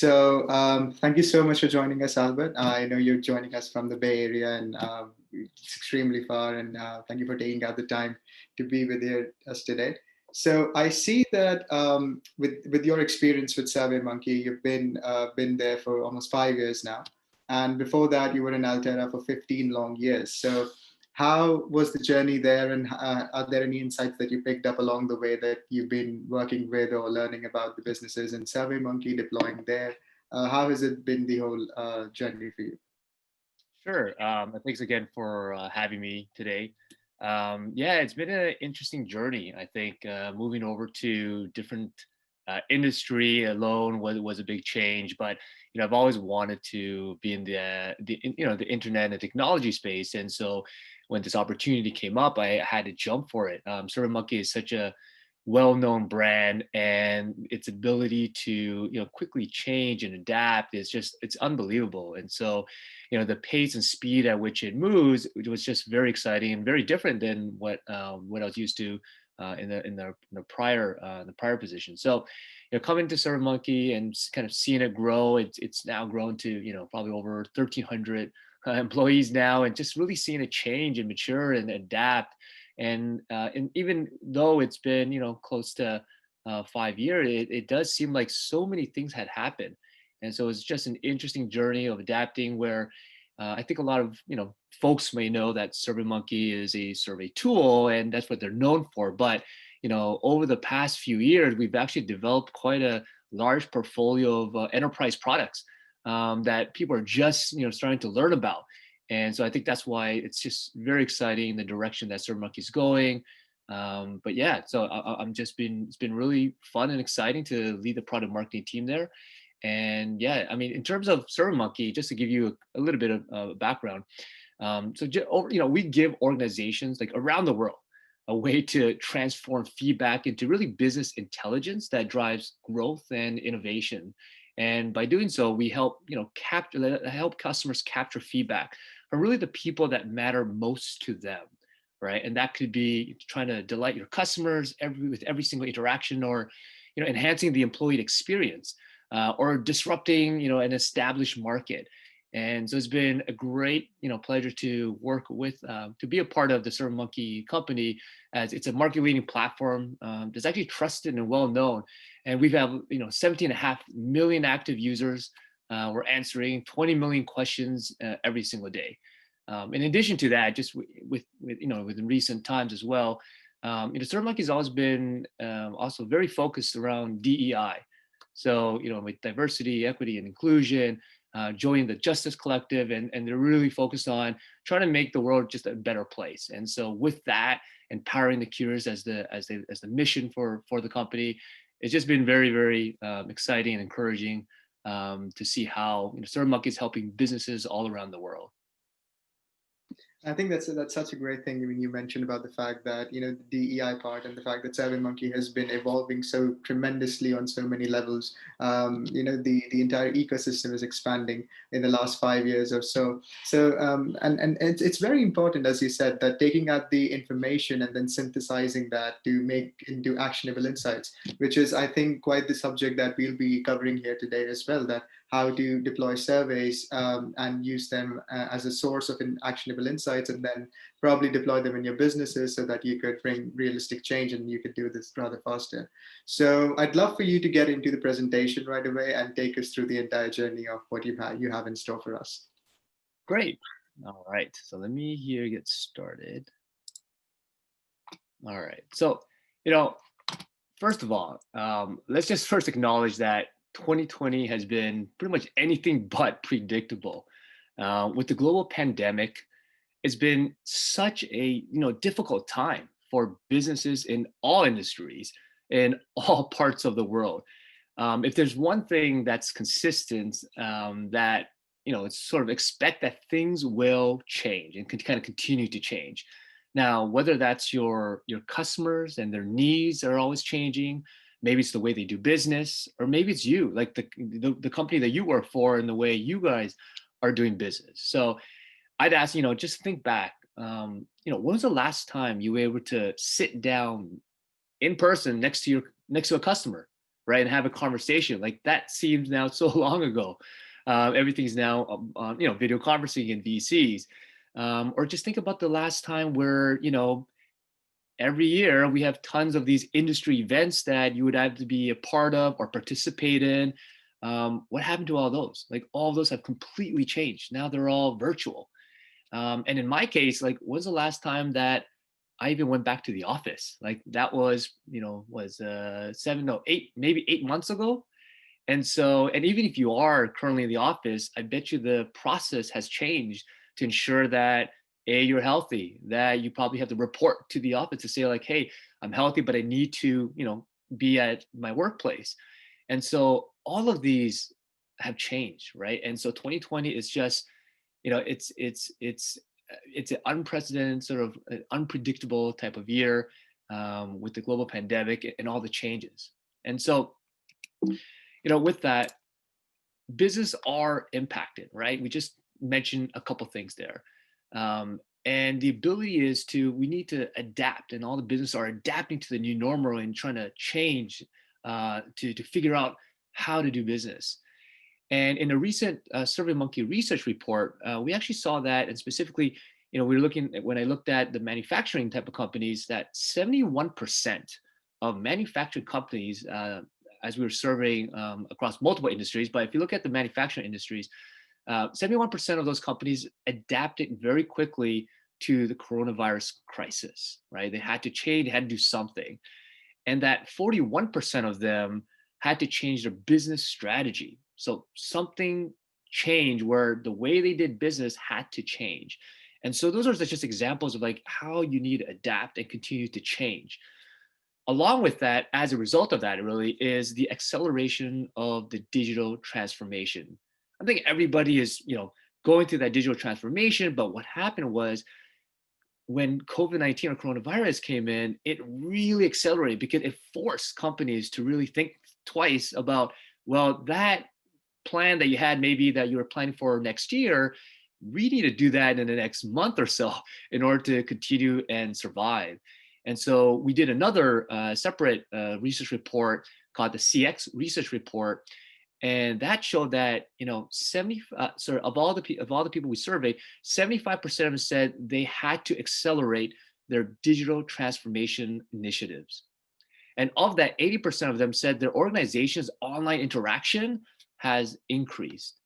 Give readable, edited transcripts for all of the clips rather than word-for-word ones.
Thank you so much for joining us, Albert. I know you're joining us from the Bay Area, and it's extremely far. And thank you for taking out the time to be with us today. So, I see that with your experience with SurveyMonkey, you've been there for almost 5 years now, and before that, you were in Altera for 15 long years. So, how was the journey there, and are there any insights that you picked up along the way that you've been working with or learning about the businesses in SurveyMonkey deploying there? How has it been the whole journey for you? Sure. Thanks again for having me today. Yeah, it's been an interesting journey. I think moving over to different industry alone was a big change, but I've always wanted to be in the internet and technology space, and so when this opportunity came up, I had to jump for it. SurveyMonkey is such a well-known brand, and its ability to quickly change and adapt is just it's unbelievable. And so the pace and speed at which it moves, it was just very exciting and very different than what I was used to in the prior position. So coming to SurveyMonkey and kind of seeing it grow, it's now grown to probably over 1,300 employees now, and just really seeing it change and mature and adapt. And even though it's been close to 5 years, it does seem like so many things had happened. And so it's just an interesting journey of adapting where I think a lot of folks may know that SurveyMonkey is a survey tool, and that's what they're known for. But over the past few years, we've actually developed quite a large portfolio of enterprise products that people are just starting to learn about. And so I think that's why it's just very exciting the direction that SurveyMonkey is going. But yeah, so it's been really fun and exciting to lead the product marketing team there. And yeah, I mean, in terms of SurveyMonkey, just to give you a little bit of background, we give organizations like around the world a way to transform feedback into really business intelligence that drives growth and innovation. And by doing so, we help help customers capture feedback from really the people that matter most to them, right? And that could be trying to delight your customers with every single interaction, or enhancing the employee experience, or disrupting an established market. And so it's been a great pleasure to work with to be a part of the SurveyMonkey company, as it's a market leading platform that's actually trusted and well known. And we've have 17.5 million active users. We're answering 20 million questions every single day. In addition to that, just within recent times as well, SurveyMonkey has always been also very focused around DEI. So with diversity, equity, and inclusion, joining the Justice Collective, and they're really focused on trying to make the world just a better place. And so with that, empowering the curious as the mission for the company, it's just been very, very exciting and encouraging to see how SurveyMonkey is helping businesses all around the world. I think that's such a great thing when you mentioned about the fact that the DEI part and the fact that SurveyMonkey has been evolving so tremendously on so many levels. The entire ecosystem is expanding in the last 5 years or so. And it's very important, as you said, that taking out the information and then synthesizing that to make into actionable insights, which is, I think, quite the subject that we'll be covering here today as well. That how to deploy surveys and use them as a source of actionable insights, and then probably deploy them in your businesses so that you could bring realistic change and you could do this rather faster. So I'd love for you to get into the presentation right away and take us through the entire journey of what you have in store for us. Great. All right. So let me here get started. All right. So, first of all, let's just first acknowledge that 2020 has been pretty much anything but predictable. With the global pandemic, it's been such a difficult time for businesses in all industries in all parts of the world. If there's one thing that's consistent, that it's sort of expect that things will change and kind of continue to change. Now, whether that's your customers and their needs are always changing, maybe it's the way they do business, or maybe it's you, like the company that you work for and the way you guys are doing business. So I'd ask, just think back, when was the last time you were able to sit down in person next to a customer, right, and have a conversation. Like that seems now so long ago. Everything's now video conferencing in VCs. Or just think about the last time where, every year we have tons of these industry events that you would have to be a part of or participate in. What happened to all those? Like all of those have completely changed. Now they're all virtual. And in my case, like, when's the last time that I even went back to the office? Like that was, seven, no, eight, maybe 8 months ago. And so, and even if you are currently in the office, I bet you the process has changed to ensure that you're healthy, that you probably have to report to the office to say like, hey, I'm healthy, but I need to, be at my workplace. And so all of these have changed, right? And so 2020 is just, it's an unprecedented sort of unpredictable type of year, with the global pandemic and all the changes. And so, with that, business are impacted, right? We just mentioned a couple things there. And the ability is we need to adapt, and all the business are adapting to the new normal and trying to change, to figure out how to do business. And in a recent SurveyMonkey research report, we actually saw that, and specifically, we were looking at, when I looked at the manufacturing type of companies, that 71% of manufacturing companies, as we were surveying across multiple industries, but if you look at the manufacturing industries, 71% of those companies adapted very quickly to the coronavirus crisis, right? They had to change, they had to do something. And that 41% of them had to change their business strategy. So something changed where the way they did business had to change. And so those are just examples of like how you need to adapt and continue to change. Along with that, as a result of that, really is the acceleration of the digital transformation. I think everybody is, going through that digital transformation, but what happened was when COVID-19 or coronavirus came in, it really accelerated because it forced companies to really think twice about, well, that plan that you had, maybe that you were planning for next year, we need to do that in the next month or so in order to continue and survive. And so we did another separate research report called the CX research report, and that showed that 70 of all the people we surveyed, 75% of them said they had to accelerate their digital transformation initiatives. And of that, 80% of them said their organization's online interaction has increased.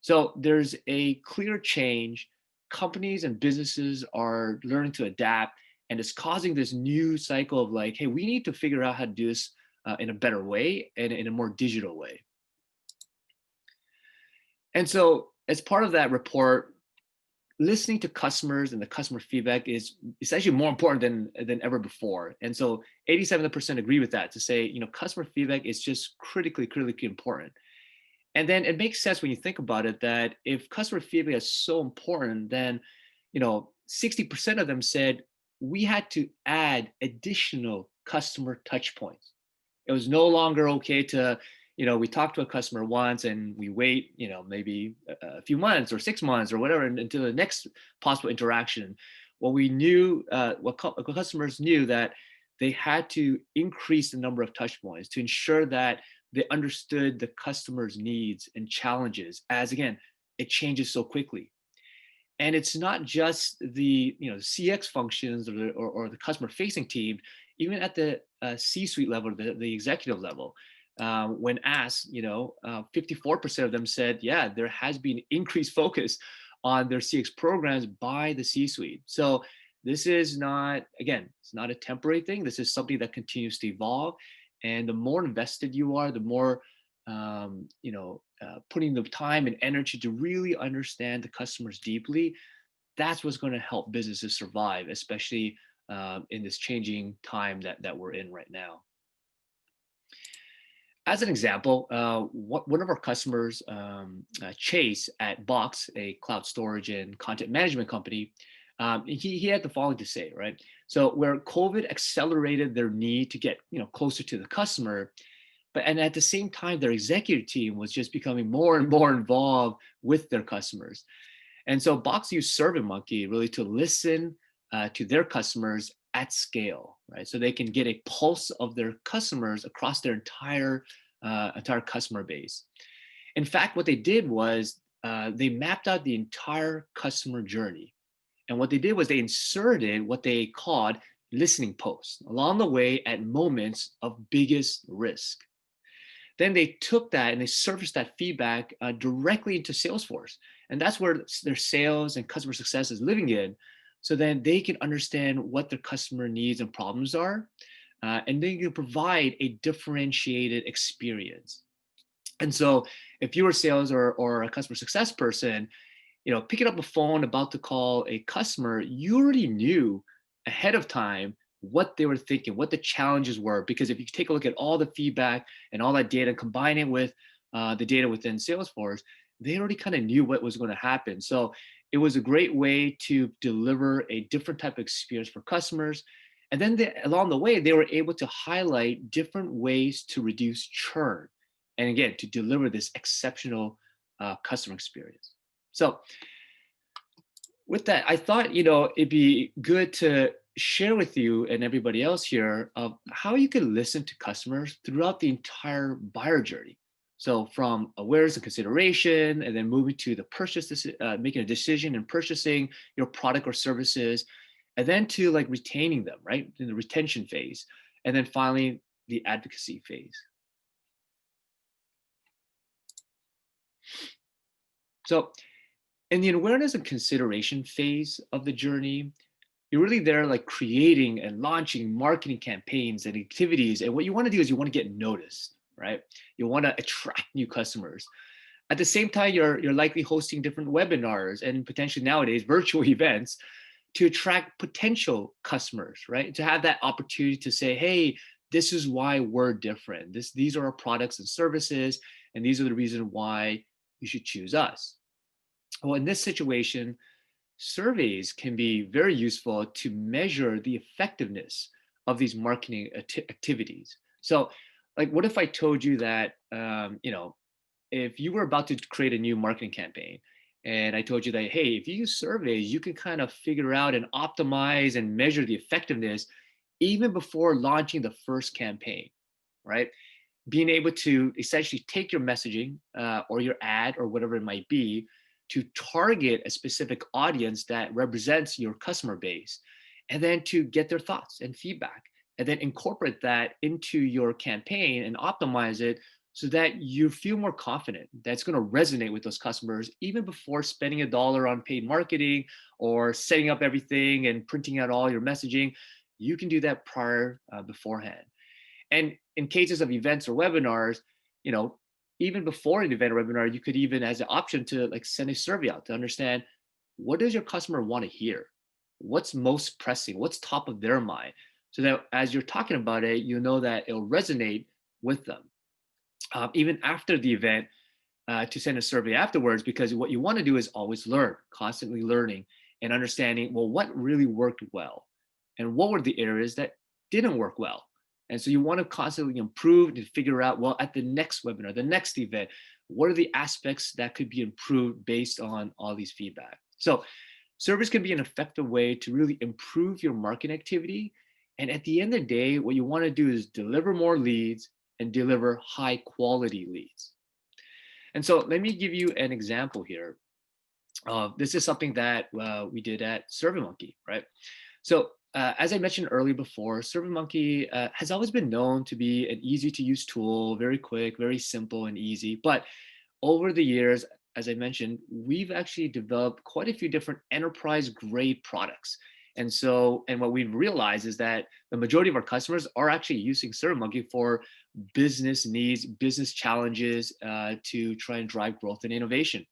So there's a clear change. Companies and businesses are learning to adapt, and it's causing this new cycle of like, hey, we need to figure out how to do this in a better way and in a more digital way. And so as part of that report, listening to customers and the customer feedback is actually more important than ever before. And so 87% agree with that, to say, customer feedback is just critically important. And then it makes sense when you think about it that if customer feedback is so important, then 60% of them said we had to add additional customer touch points. It was no longer okay to, we talk to a customer once and we wait, maybe a few months or 6 months or whatever until the next possible interaction. What we knew, what customers knew, that they had to increase the number of touch points to ensure that they understood the customer's needs and challenges, as again, it changes so quickly. And it's not just the CX functions or the customer facing team, even at the C-suite level, the executive level. When asked, 54% of them said, yeah, there has been increased focus on their CX programs by the C-suite. So this is not, again, it's not a temporary thing. This is something that continues to evolve. And the more invested you are, the more, putting the time and energy to really understand the customers deeply, that's what's going to help businesses survive, especially in this changing time that we're in right now. As an example, one of our customers, Chase at Box, a cloud storage and content management company, he had the following to say, right? So where COVID accelerated their need to get closer to the customer, and at the same time, their executive team was just becoming more and more involved with their customers. And so Box used SurveyMonkey really to listen to their customers at scale, right? So they can get a pulse of their customers across their entire entire customer base. In fact, what they did was they mapped out the entire customer journey. And what they did was they inserted what they called listening posts along the way at moments of biggest risk. Then they took that and they surfaced that feedback directly into Salesforce. And that's where their sales and customer success is living in. So then they can understand what their customer needs and problems are. And they can provide a differentiated experience. And so if you're a sales or a customer success person, picking up a phone about to call a customer, you already knew ahead of time what they were thinking, what the challenges were. Because if you take a look at all the feedback and all that data, combine it with the data within Salesforce, they already kind of knew what was going to happen. So it was a great way to deliver a different type of experience for customers. And then along the way, they were able to highlight different ways to reduce churn. And again, to deliver this exceptional customer experience. So with that, I thought, it'd be good to share with you and everybody else here of how you can listen to customers throughout the entire buyer journey. So from awareness and consideration, and then moving to the purchase, making a decision and purchasing your product or services, and then to like retaining them, right? In the retention phase. And then finally, the advocacy phase. So in the awareness and consideration phase of the journey, you're really there like creating and launching marketing campaigns and activities. And what you want to do is you want to get noticed, right? You want to attract new customers. At the same time, you're likely hosting different webinars and potentially nowadays virtual events to attract potential customers, right? To have that opportunity to say, hey, this is why we're different. These are our products and services, and these are the reasons why you should choose us. Well, in this situation, surveys can be very useful to measure the effectiveness of these marketing activities. So, like, what if I told you that, if you were about to create a new marketing campaign, and I told you that, hey, if you use surveys, you can kind of figure out and optimize and measure the effectiveness even before launching the first campaign, right? Being able to essentially take your messaging or your ad or whatever it might be to target a specific audience that represents your customer base, and then to get their thoughts and feedback, and then incorporate that into your campaign and optimize it so that you feel more confident that's going to resonate with those customers even before spending $1 on paid marketing or setting up everything and printing out all your messaging. You can do that beforehand. And in cases of events or webinars, even before an event or webinar, you could even, as an option, to like send a survey out to understand what does your customer want to hear, what's most pressing, what's top of their mind, so that as you're talking about it, you know that it'll resonate with them. Even after the event, to send a survey afterwards, because what you want to do is always learn, constantly learning and understanding, well, what really worked well and what were the areas that didn't work well. And so you want to constantly improve and figure out, well, at the next webinar, the next event, what are the aspects that could be improved based on all these feedback? So surveys can be an effective way to really improve your marketing activity. And at the end of the day, what you want to do is deliver more leads and deliver high quality leads. And so let me give you an example here. This is something that we did at SurveyMonkey, right? So as I mentioned earlier before, SurveyMonkey has always been known to be an easy to use tool, very quick, very simple and easy. But over the years, as I mentioned, we've actually developed quite a few different enterprise grade products. And what we've realized is that the majority of our customers are actually using SurveyMonkey for business needs, business challenges to try and drive growth and innovation.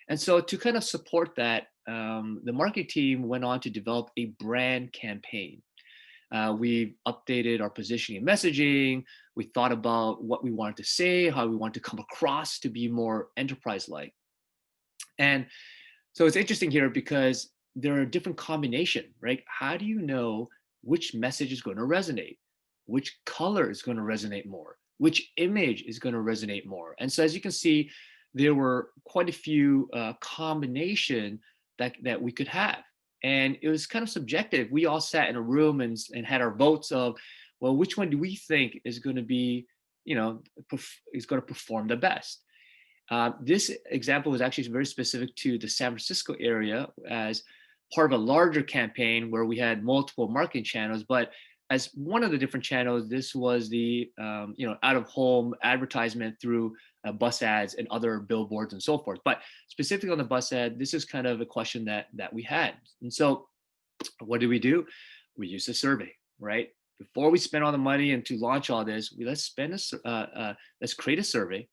And so to kind of support that, the marketing team went on to develop a brand campaign. We updated our positioning and messaging. We thought about what we wanted to say, how we wanted to come across to be more enterprise-like. And so it's interesting here because there are different combinations, right? How do you know which message is going to resonate? Which color is going to resonate more? Which image is going to resonate more? And so as you can see, there were quite a few combination that we could have. And it was kind of subjective. We all sat in a room and had our votes of, well, which one do we think is going to be is going to perform the best. This example was actually very specific to the San Francisco area as part of a larger campaign where we had multiple marketing channels. But as one of the different channels, this was the out of home advertisement through bus ads and other billboards and so forth. But specifically on the bus ad, this is kind of a question that we had. And so what do? We used a survey, right? Before we spend all the money and to launch all this, let's create a survey,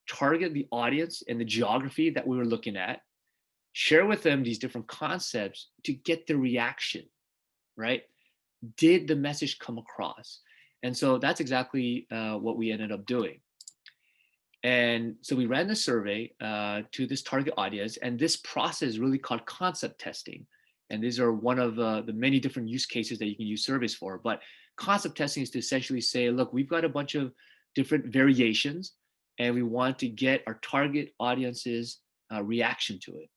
target the audience and the geography that we were looking at, share with them these different concepts to get the reaction, right? Did the message come across? And so that's exactly what we ended up doing. And so we ran the survey to this target audience, and this process is really called concept testing. And these are one of the many different use cases that you can use surveys for. But concept testing is to essentially say, look, we've got a bunch of different variations, and we want to get our target audience's reaction to it.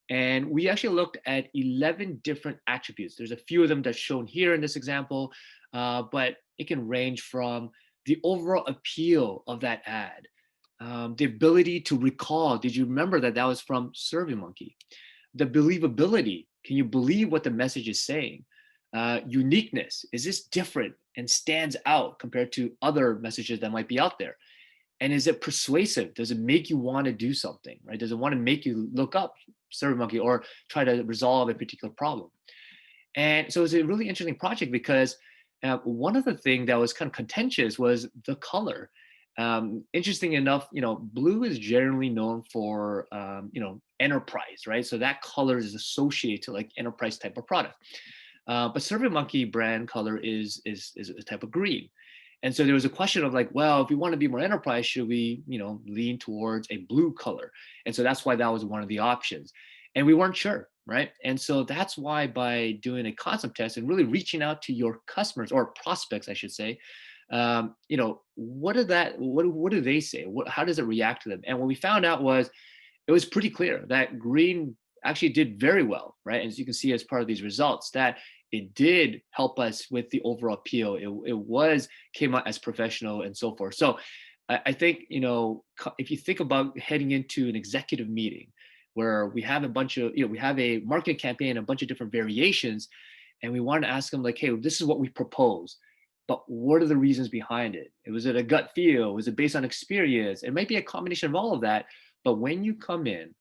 And we actually looked at 11 different attributes. There's a few of them that's shown here in this example, but it can range from the overall appeal of that ad, the ability to recall, did you remember that was from SurveyMonkey? The believability, can you believe what the message is saying? Uniqueness, is this different and stands out compared to other messages that might be out there? And is it persuasive? Does it make you want to do something, right? Does it want to make you look up SurveyMonkey or try to resolve a particular problem? And so it's a really interesting project because one of the things that was kind of contentious was the color. Interesting enough, blue is generally known for, enterprise, right? So that color is associated to like enterprise type of product. But SurveyMonkey brand color is a type of green. And so there was a question of like, well, if we want to be more enterprise, should we, lean towards a blue color? And so that's why that was one of the options. And we weren't sure, right? And so that's why by doing a concept test and really reaching out to your customers or prospects, I should say, what do they say? How does it react to them? And what we found out was it was pretty clear that green actually did very well, right? As you can see as part of these results, that it did help us with the overall appeal. It came out as professional and so forth. So I think, if you think about heading into an executive meeting where we have a bunch of, we have a marketing campaign, a bunch of different variations, and we want to ask them like, hey, this is what we propose, but what are the reasons behind it? Was it a gut feel? Was it based on experience? It might be a combination of all of that. But when you come in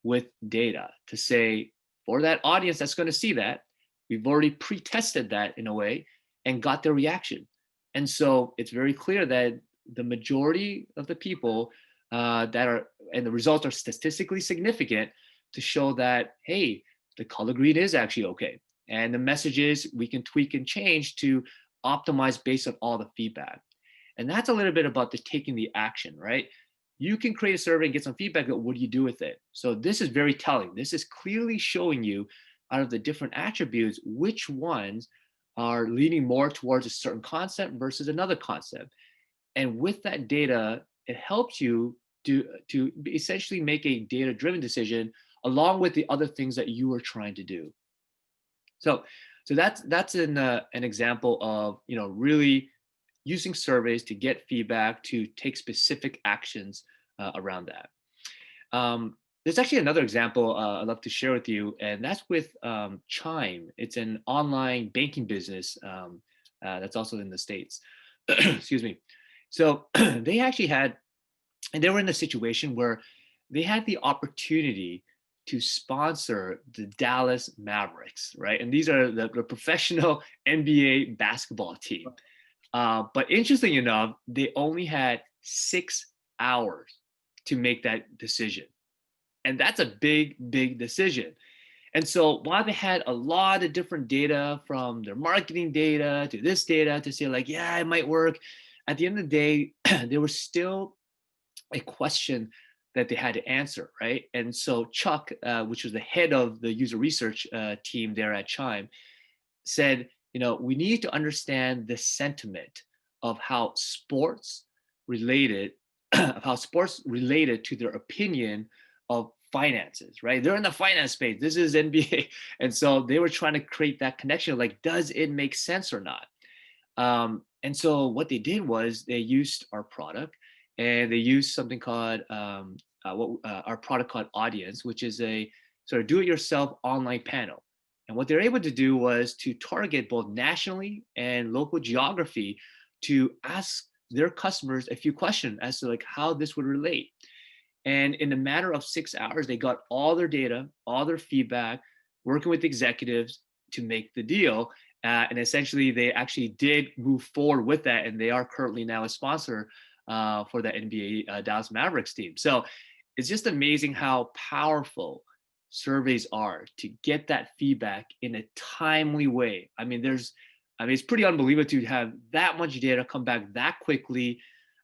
with data to say, for that audience that's going to see that, we've already pre-tested that in a way and got their reaction. And so it's very clear that the majority of the people and the results are statistically significant to show that, hey, the color green is actually okay. And the messages we can tweak and change to optimize based on all the feedback. And that's a little bit about the taking the action, right? You can create a survey and get some feedback, but what do you do with it? So this is very telling. This is clearly showing you out of the different attributes, which ones are leaning more towards a certain concept versus another concept. And with that data, it helps you to essentially make a data-driven decision along with the other things that you are trying to do. So that's an example of really using surveys to get feedback to take specific actions around that. There's actually another example I'd love to share with you, and that's with Chime. It's an online banking business that's also in the States. Excuse me. So they actually they were in a situation where they had the opportunity to sponsor the Dallas Mavericks, right? And these are the professional NBA basketball team. But interesting enough, they only had 6 hours to make that decision. And that's a big, big decision. And so while they had a lot of different data, from their marketing data to this data to say like, yeah, it might work, at the end of the day, there was still a question that they had to answer, right? And so Chuck, which was the head of the user research team there at Chime, said, we need to understand the sentiment of how sports related to their opinion of finances, right? They're in the finance space. This is NBA. And so they were trying to create that connection, like, does it make sense or not? And so what they did was they used our product, and they used something called our product called Audience, which is a sort of do-it-yourself online panel. And what they're able to do was to target both nationally and local geography to ask their customers a few questions as to like how this would relate. And in a matter of 6 hours, they got all their data, all their feedback, working with executives to make the deal. And essentially, they actually did move forward with that, and they are currently now a sponsor for the NBA Dallas Mavericks team. So it's just amazing how powerful surveys are to get that feedback in a timely way. It's pretty unbelievable to have that much data come back that quickly,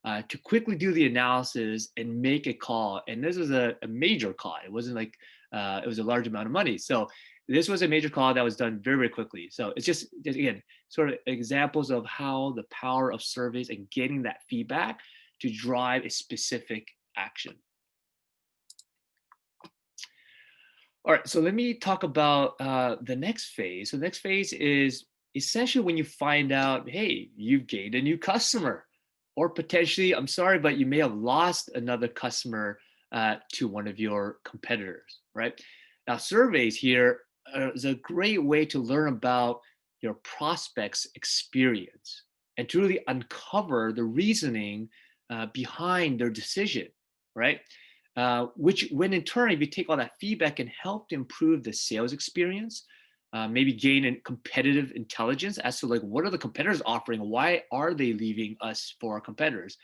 to quickly do the analysis and make a call. And this was a major call. It wasn't like it was a large amount of money. So this was a major call that was done very, very quickly. So it's just, again, sort of examples of how the power of surveys and getting that feedback to drive a specific action. All right, so let me talk about the next phase. So the next phase is essentially when you find out, hey, you've gained a new customer, or potentially, I'm sorry, but you may have lost another customer to one of your competitors, right? Now, surveys here is a great way to learn about your prospect's experience and to really uncover the reasoning behind their decision, right? Which when in turn, if you take all that feedback, can help to improve the sales experience, maybe gain a competitive intelligence as to like, what are the competitors offering? Why are they leaving us for our competitors?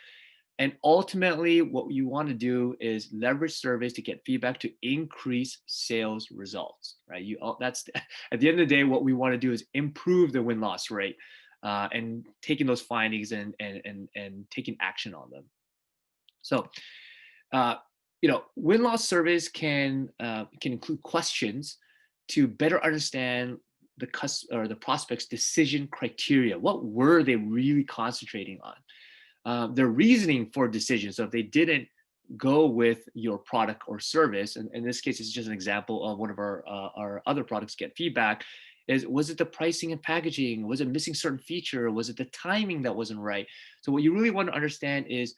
And ultimately, what you want to do is leverage surveys to get feedback to increase sales results, right? That's at the end of the day, what we want to do is improve the win-loss rate, and taking those findings and taking action on them. So, win-loss surveys can include questions to better understand the prospect's decision criteria. What were they really concentrating on? Their reasoning for decisions. So if they didn't go with your product or service, and in this case, it's just an example of one of our other products get feedback, was it the pricing and packaging? Was it missing certain feature? Was it the timing that wasn't right? So what you really want to understand is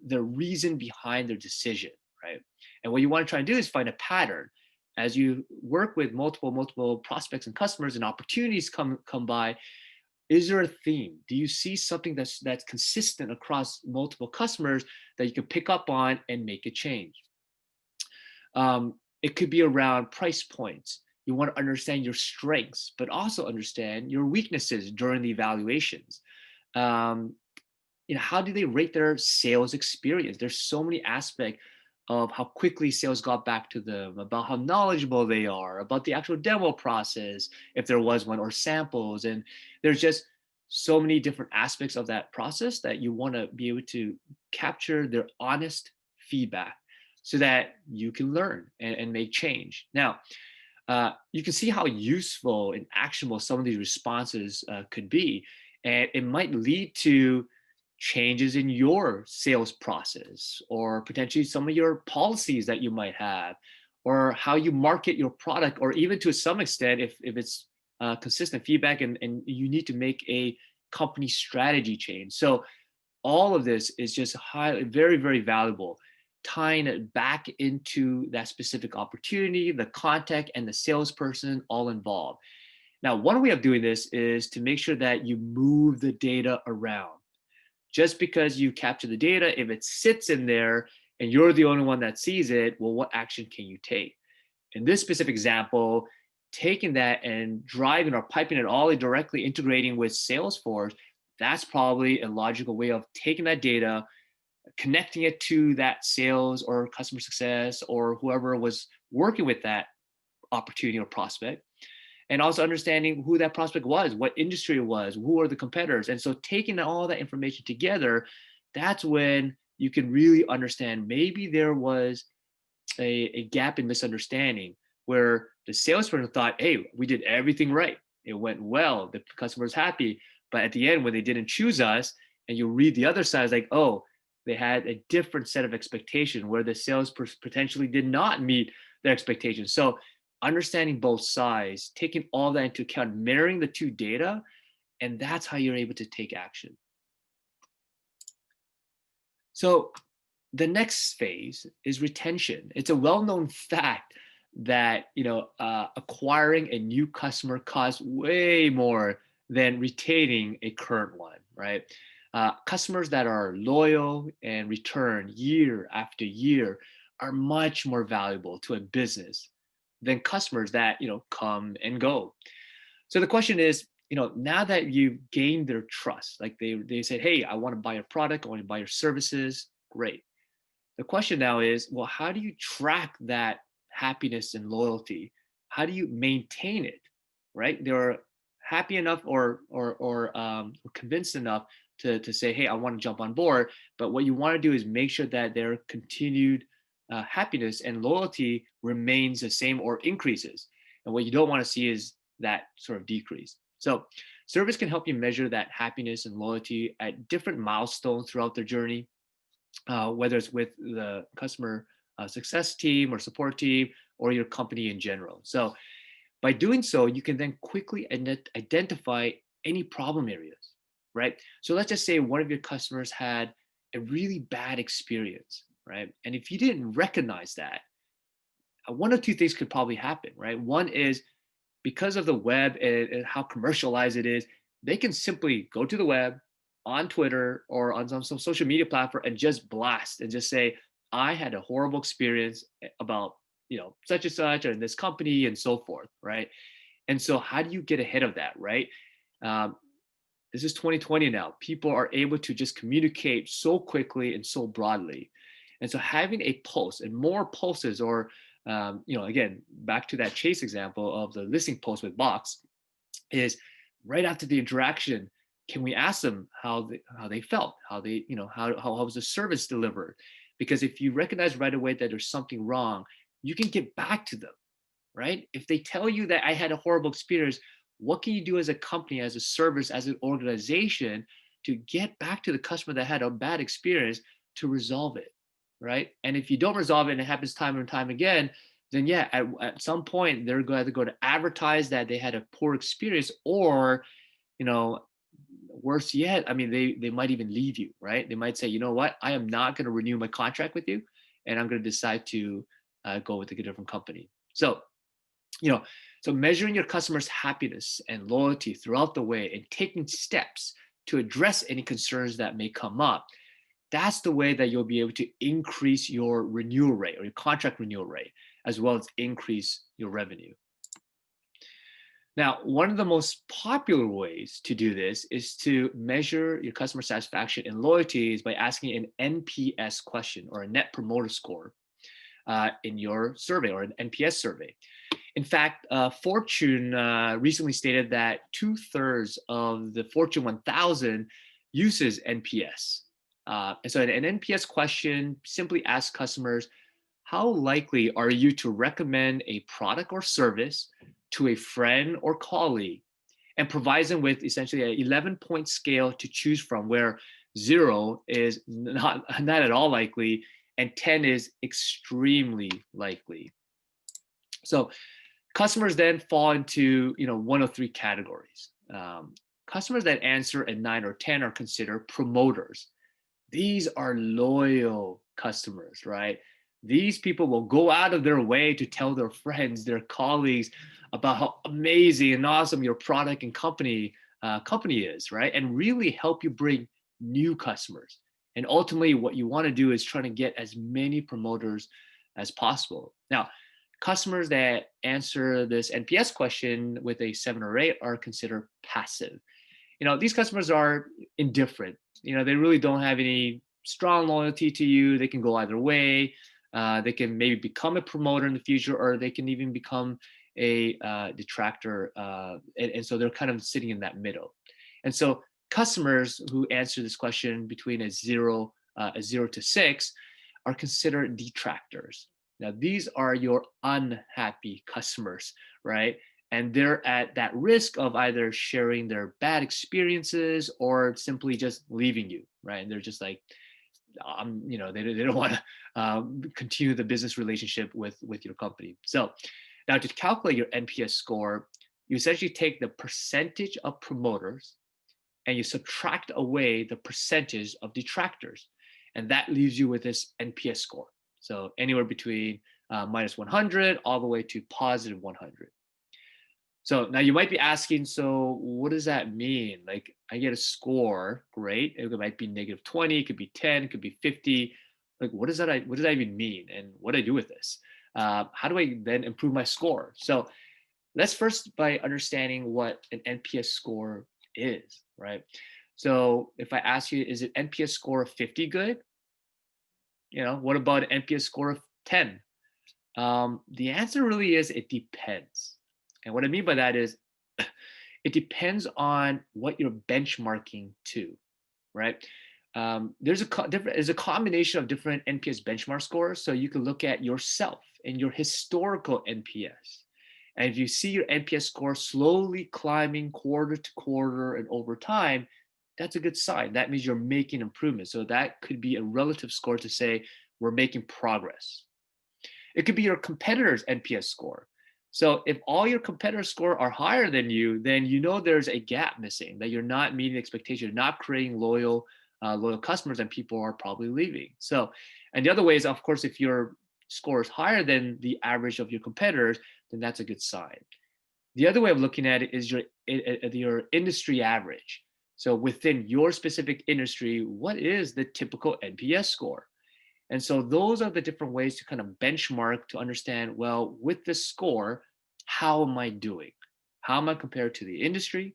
the reason behind their decision, right? And what you want to try and do is find a pattern. As you work with multiple prospects and customers and opportunities come by, is there a theme? Do you see something that's consistent across multiple customers that you can pick up on and make a change? It could be around price points. You want to understand your strengths, but also understand your weaknesses during the evaluations. How do they rate their sales experience? There's so many aspects of how quickly sales got back to them, about how knowledgeable they are, about the actual demo process, if there was one, or samples. And there's just so many different aspects of that process that you want to be able to capture their honest feedback so that you can learn and make change. Now, you can see how useful and actionable some of these responses could be. And it might lead to changes in your sales process, or potentially some of your policies that you might have, or how you market your product, or even to some extent, if it's consistent feedback and you need to make a company strategy change. So all of this is just very, very valuable, tying it back into that specific opportunity, the contact, and the salesperson all involved. Now, one way of doing this is to make sure that you move the data around. Just because you capture the data, if it sits in there and you're the only one that sees it, well, what action can you take? In this specific example, taking that and driving or piping it all directly integrating with Salesforce, that's probably a logical way of taking that data, connecting it to that sales or customer success or whoever was working with that opportunity or prospect, and also understanding who that prospect was, what industry it was, who are the competitors. And so taking all that information together, that's when you can really understand maybe there was a gap in misunderstanding where the salesperson thought, hey, we did everything right. It went well. The customer's happy. But at the end, when they didn't choose us, and you read the other side, it's like, oh, they had a different set of expectations where the sales potentially did not meet their expectations. So understanding both sides, taking all that into account, mirroring the two data, And that's how you're able to take action. So the next phase is retention. It's a well-known fact that acquiring a new customer costs way more than retaining a current one, right? Customers that are loyal and return year after year are much more valuable to a business than customers that come and go. So the question is, now that you've gained their trust, like they said, hey, I want to buy your product, I want to buy your services, great. The question now is, well, how do you track that happiness and loyalty? How do you maintain it, right? They're happy enough or convinced enough to say, hey, I want to jump on board. But what you want to do is make sure that their continued happiness and loyalty remains the same or increases. And what you don't want to see is that sort of decrease. So service can help you measure that happiness and loyalty at different milestones throughout their journey, whether it's with the customer success team or support team or your company in general. So by doing so, you can then quickly identify any problem areas, right? So let's just say one of your customers had a really bad experience, right? And if you didn't recognize that, one of two things could probably happen, right? One is because of the web and how commercialized it is, they can simply go to the web on Twitter or on some social media platform and just blast and just say, I had a horrible experience about, such and such or in this company and so forth, right? And so how do you get ahead of that, right? This is 2020 now. People are able to just communicate so quickly and so broadly. And so having a post and more posts or again, back to that Chase example of the listing post with Box, is right after the interaction, can we ask them how they felt, how was the service delivered? Because if you recognize right away that there's something wrong, you can get back to them, right? If they tell you that I had a horrible experience, what can you do as a company, as a service, as an organization to get back to the customer that had a bad experience to resolve it, right? And if you don't resolve it and it happens time and time again, then yeah, at some point they're going to go to advertise that they had a poor experience, or worse yet, I mean, they might even leave you, right? They might say, you know what, I am not going to renew my contract with you, and I'm going to decide to go with a different company. So so measuring your customers' happiness and loyalty throughout the way and taking steps to address any concerns that may come up, that's the way that you'll be able to increase your renewal rate or your contract renewal rate, as well as increase your revenue. Now, one of the most popular ways to do this is to measure your customer satisfaction and loyalty is by asking an NPS question or a Net Promoter Score in your survey or an NPS survey. In fact, Fortune recently stated that 2/3 of the Fortune 1000 uses NPS. And so an NPS question simply asks customers, how likely are you to recommend a product or service to a friend or colleague, and provides them with essentially an 11-point scale to choose from, where 0 is not at all likely and 10 is extremely likely. So customers then fall into one of three categories. Customers that answer a 9 or 10 are considered promoters. These are loyal customers, right? These people will go out of their way to tell their friends, their colleagues about how amazing and awesome your product and company is, right? And really help you bring new customers. And ultimately, what you want to do is try to get as many promoters as possible. Now, customers that answer this NPS question with a 7 or 8 are considered passive. These customers are indifferent. They really don't have any strong loyalty to you. They can go either way. They can maybe become a promoter in the future, or they can even become a detractor. And so they're kind of sitting in that middle. And so customers who answer this question between a 0 to 6 are considered detractors. Now, these are your unhappy customers, right? And they're at that risk of either sharing their bad experiences or simply just leaving you, right? And they're just like, they don't want to continue the business relationship with your company. So now to calculate your NPS score, you essentially take the percentage of promoters and you subtract away the percentage of detractors. And that leaves you with this NPS score. So anywhere between minus 100 all the way to positive 100. So now you might be asking, so what does that mean? Like I get a score, great. It might be negative 20, it could be 10, it could be 50. Like what does that even mean? And what do I do with this? How do I then improve my score? So let's first by understanding what an NPS score is, right? So if I ask you, is it NPS score of 50 good? What about an NPS score of 10? The answer really is it depends. And what I mean by that is it depends on what you're benchmarking to, right? There's a combination of different NPS benchmark scores. So you can look at yourself and your historical NPS. And if you see your NPS score slowly climbing quarter to quarter and over time, that's a good sign. That means you're making improvements. So that could be a relative score to say we're making progress. It could be your competitor's NPS score. So if all your competitors' score are higher than you, then you know there's a gap missing, that you're not meeting expectations, not creating loyal customers, and people are probably leaving. So, and the other way is, of course, if your score is higher than the average of your competitors, then that's a good sign. The other way of looking at it is your industry average. So within your specific industry, what is the typical NPS score? And so those are the different ways to kind of benchmark to understand, well, with this score, how am I doing? How am I compared to the industry,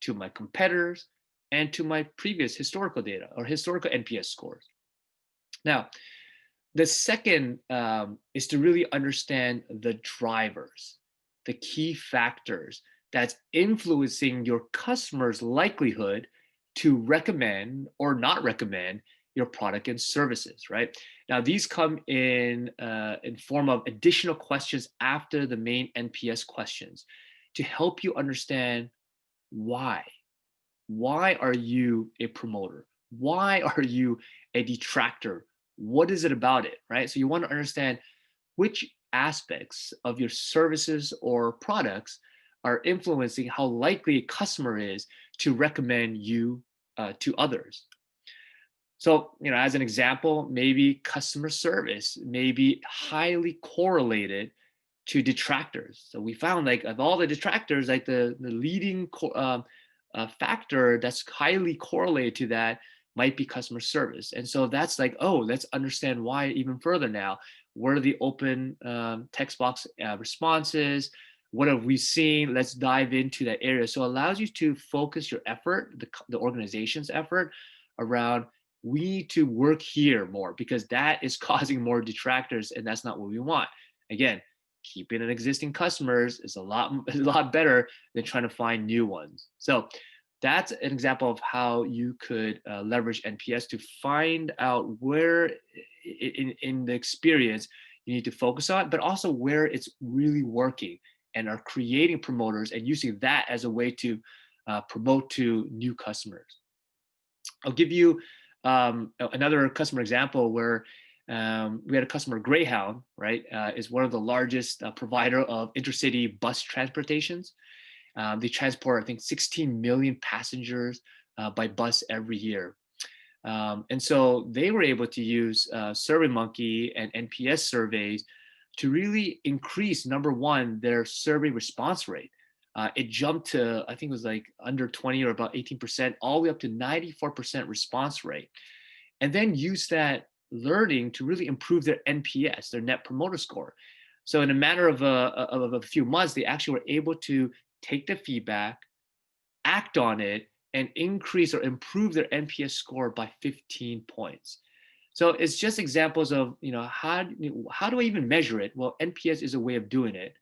to my competitors, and to my previous historical data or historical NPS scores? Now, the second is to really understand the drivers, the key factors that's influencing your customer's likelihood to recommend or not recommend your product and services, right? Now, these come in form of additional questions after the main NPS questions to help you understand why. Why are you a promoter? Why are you a detractor? What is it about it, right? So you want to understand which aspects of your services or products are influencing how likely a customer is to recommend you to others. So, as an example, maybe customer service may be highly correlated to detractors. So we found like of all the detractors, like the leading factor that's highly correlated to that might be customer service. And so that's like, oh, let's understand why even further now. What are the open text box responses? What have we seen? Let's dive into that area. So it allows you to focus your effort, the organization's effort around, we need to work here more because that is causing more detractors and that's not what we want. Again, keeping an existing customers is a lot better than trying to find new ones. So that's an example of how you could leverage NPS to find out where in the experience you need to focus on, but also where it's really working and are creating promoters and using that as a way to promote to new customers. I'll give you another customer example where we had a customer, Greyhound, right, is one of the largest provider of intercity bus transportations. They transport, I think, 16 million passengers by bus every year. And so they were able to use SurveyMonkey and NPS surveys to really increase, number one, their survey response rate. It jumped to, I think it was like under 20 or about 18%, all the way up to 94% response rate. And then use that learning to really improve their NPS, their net promoter score. So in a matter of a few months, they actually were able to take the feedback, act on it, and increase or improve their NPS score by 15 points. So it's just examples of, how do I even measure it? Well, NPS is a way of doing it.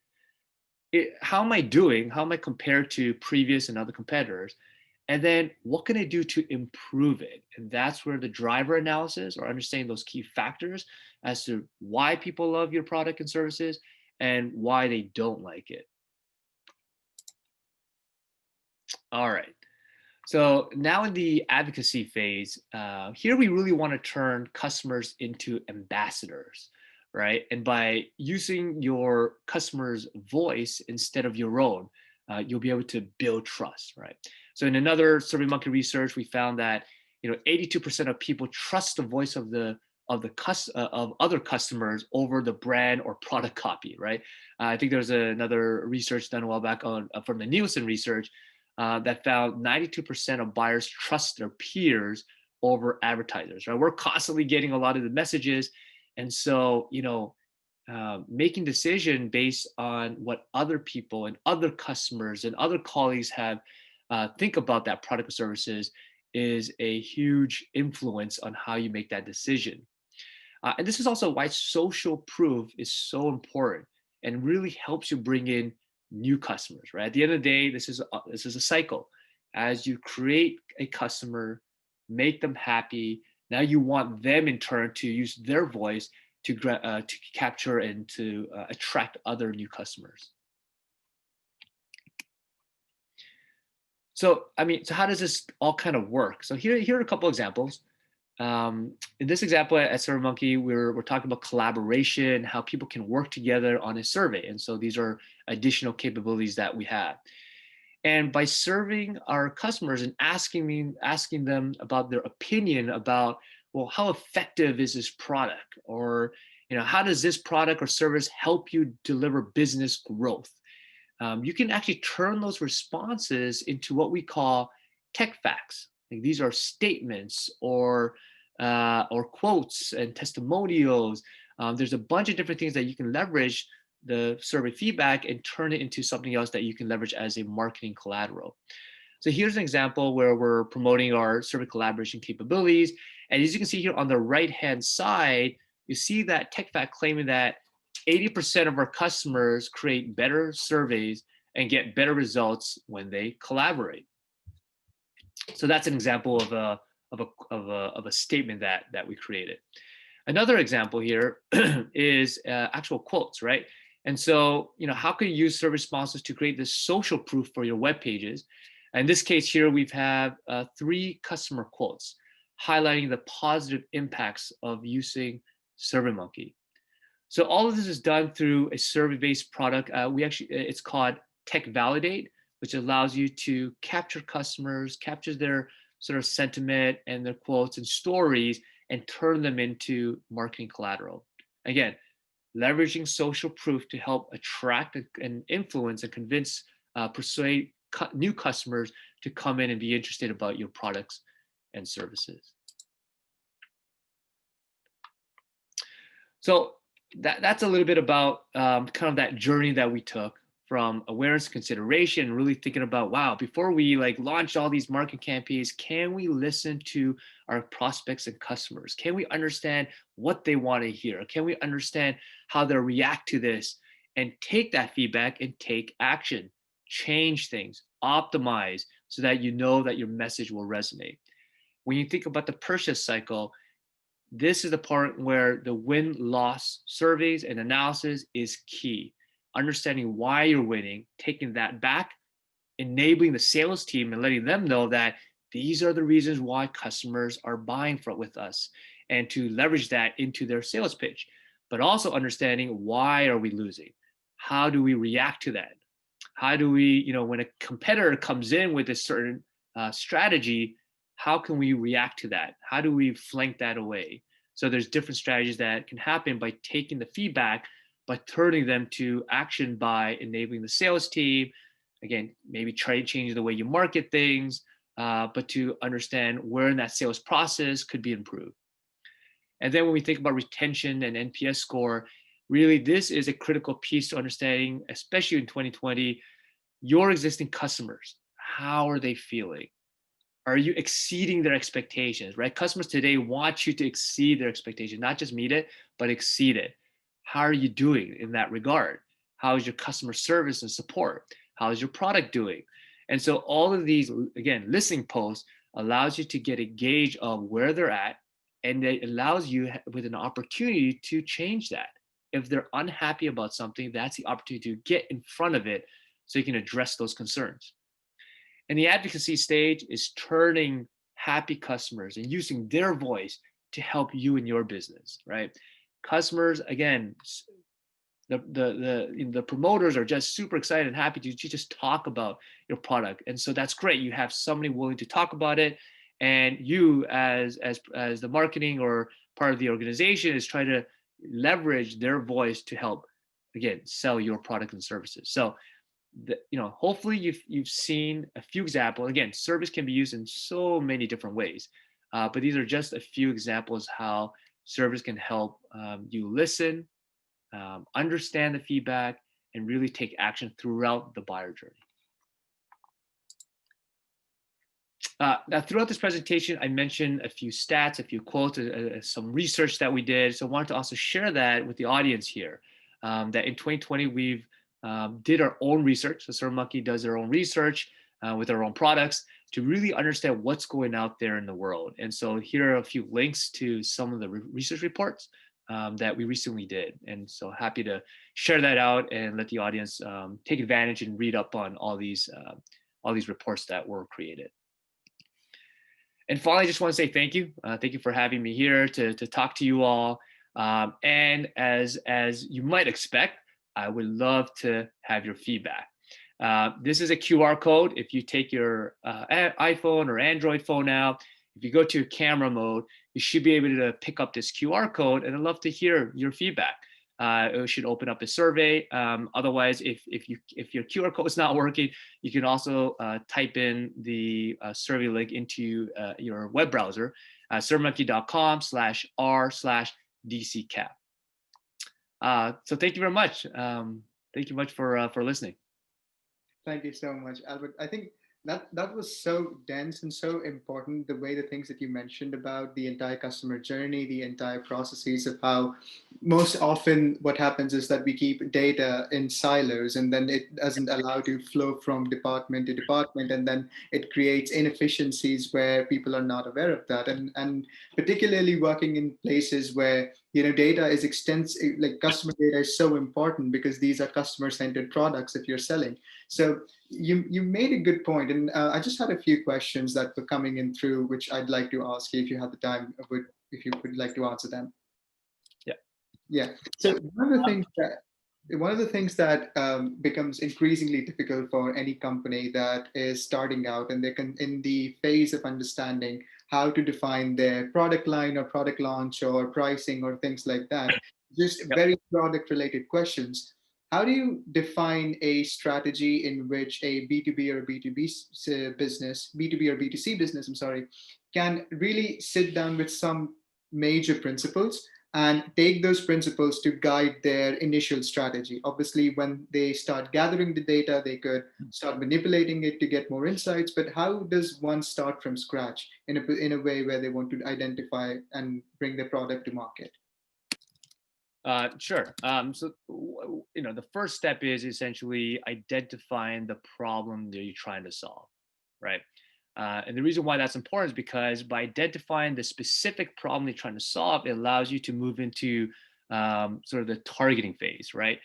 How am I doing? How am I compared to previous and other competitors? And then what can I do to improve it? And that's where the driver analysis or understanding those key factors as to why people love your product and services and why they don't like it. All right. So now in the advocacy phase, here we really want to turn customers into ambassadors, right? And by using your customer's voice instead of your own, you'll be able to build trust, right? So in another SurveyMonkey research, we found that 82% of people trust the voice of of other customers over the brand or product copy, right? I think there's another research done a while back from the Nielsen research that found 92% of buyers trust their peers over advertisers, right? We're constantly getting a lot of the messages, and so making decision based on what other people and other customers and other colleagues have think about that product or services is a huge influence on how you make that decision. And this is also why social proof is so important and really helps you bring in new customers, right? At the end of the day, this is a cycle. As you create a customer, make them happy, now you want them in turn to use their voice to capture and to attract other new customers. So, so how does this all kind of work? So here are a couple examples. In this example at SurveyMonkey, we're talking about collaboration, how people can work together on a survey. And so these are additional capabilities that we have. And by serving our customers and asking them about their opinion about, well, how effective is this product? Or, how does this product or service help you deliver business growth? You can actually turn those responses into what we call tech facts. Like these are statements or quotes and testimonials. There's a bunch of different things that you can leverage the survey feedback and turn it into something else that you can leverage as a marketing collateral. So here's an example where we're promoting our survey collaboration capabilities. And as you can see here on the right-hand side, you see that tech fact claiming that 80% of our customers create better surveys and get better results when they collaborate. So that's an example of a statement that we created. Another example here is actual quotes, right? And so, how can you use survey responses to create this social proof for your web pages? In this case here, we've had 3 customer quotes highlighting the positive impacts of using SurveyMonkey. So all of this is done through a survey-based product. It's called Tech Validate, which allows you to capture customers, capture their sort of sentiment and their quotes and stories, and turn them into marketing collateral. Again, leveraging social proof to help attract and influence and convince, persuade new customers to come in and be interested about your products and services. So that's a little bit about kind of that journey that we took from awareness consideration, really thinking about, wow, before we launch all these marketing campaigns, can we listen to our prospects and customers? Can we understand what they want to hear? Can we understand how they'll react to this and take that feedback and take action, change things, optimize so that you know that your message will resonate? When you think about the purchase cycle, this is the part where the win-loss surveys and analysis is key. Understanding why you're winning, taking that back, enabling the sales team and letting them know that these are the reasons why customers are buying with us, and to leverage that into their sales pitch. But also understanding, why are we losing? How do we react to that? How do we, when a competitor comes in with a certain strategy, how can we react to that? How do we flank that away? So there's different strategies that can happen by taking the feedback, by turning them to action, by enabling the sales team. Again, maybe try to change the way you market things, but to understand where in that sales process could be improved. And then when we think about retention and NPS score, really this is a critical piece to understanding, especially in 2020, your existing customers. How are they feeling? Are you exceeding their expectations, right? Customers today want you to exceed their expectations, not just meet it, but exceed it. How are you doing in that regard? How is your customer service and support? How is your product doing? And so all of these, again, listening posts allows you to get a gauge of where they're at, and it allows you with an opportunity to change that. If they're unhappy about something, that's the opportunity to get in front of it so you can address those concerns. And the advocacy stage is turning happy customers and using their voice to help you in your business, right? Customers, again, the promoters are just super excited and happy to just talk about your product. And so that's great. You have somebody willing to talk about it, and you as the marketing or part of the organization is trying to leverage their voice to help, again, sell your product and services. So hopefully you've seen a few examples. Again, service can be used in so many different ways, but these are just a few examples how service can help you listen, understand the feedback, and really take action throughout the buyer journey. Now, throughout this presentation, I mentioned a few stats, a few quotes, some research that we did. So I wanted to also share that with the audience here, that in 2020, we've did our own research. So SurveyMonkey does their own research with our own products to really understand what's going out there in the world. And so here are a few links to some of the research reports that we recently did. And so happy to share that out and let the audience take advantage and read up on all these reports that were created. And finally, I just want to say thank you. Thank you for having me here to talk to you all. And as you might expect, I would love to have your feedback. This is a QR code. If you take your iPhone or Android phone out, if you go to camera mode, you should be able to pick up this QR code, and I'd love to hear your feedback. It should open up a survey. Otherwise, if your QR code is not working, you can also type in the survey link into your web browser, surveymonkey.com/r/DCCap. So thank you very much. Thank you much for listening. Thank you so much, Albert. I think that was so dense and so important, the way the things that you mentioned about the entire customer journey, the entire processes of how most often what happens is that we keep data in silos, and then it doesn't allow to flow from department to department, and then it creates inefficiencies where people are not aware of that. And particularly working in places where data is extensive, like customer data is so important because these are customer centered products if you're selling. So you made a good point, and I just had a few questions that were coming in through, which I'd like to ask you if you have the time, if you would like to answer them. Yeah. So one of the things that becomes increasingly difficult for any company that is starting out, and they can in the phase of understanding how to define their product line or product launch or pricing or things like that, just very product related questions. How do you define a strategy in which a B2B or B2B business, B2B or B2C business, I'm sorry, can really sit down with some major principles and take those principles to guide their initial strategy? Obviously, when they start gathering the data, they could start manipulating it to get more insights. But how does one start from scratch in a way where they want to identify and bring their product to market? Sure. So, the first step is essentially identifying the problem that you're trying to solve, right? And the reason why that's important is because by identifying the specific problem you're trying to solve, it allows you to move into sort of the targeting phase, right?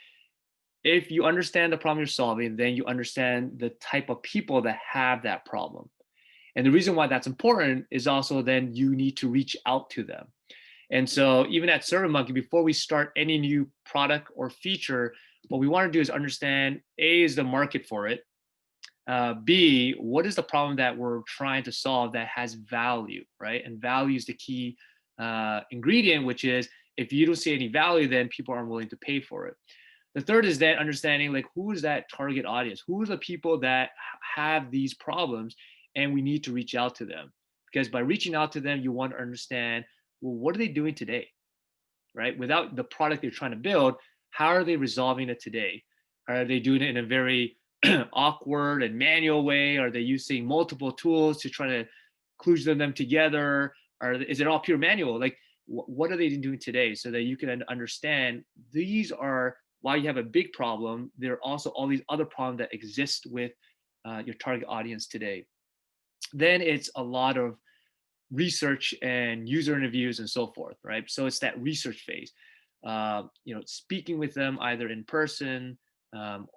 If you understand the problem you're solving, then you understand the type of people that have that problem. And the reason why that's important is also then you need to reach out to them. And so even at SurveyMonkey, before we start any new product or feature, what we want to do is understand, A, is the market for it? B, what is the problem that we're trying to solve that has value, right? And value is the key ingredient, which is if you don't see any value, then people aren't willing to pay for it. The third is then understanding, like, who is that target audience? Who are the people that have these problems? And we need to reach out to them, because by reaching out to them, you want to understand, well, what are they doing today, right? Without the product they're trying to build, how are they resolving it today? Are they doing it in a very awkward and manual way? Are they using multiple tools to try to kludge them together? Or is it all pure manual? Like, what are they doing today, so that you can understand these are why you have a big problem. There are also all these other problems that exist with your target audience today. Then it's a lot of research and user interviews and so forth, right? So it's that research phase. Speaking with them either in person,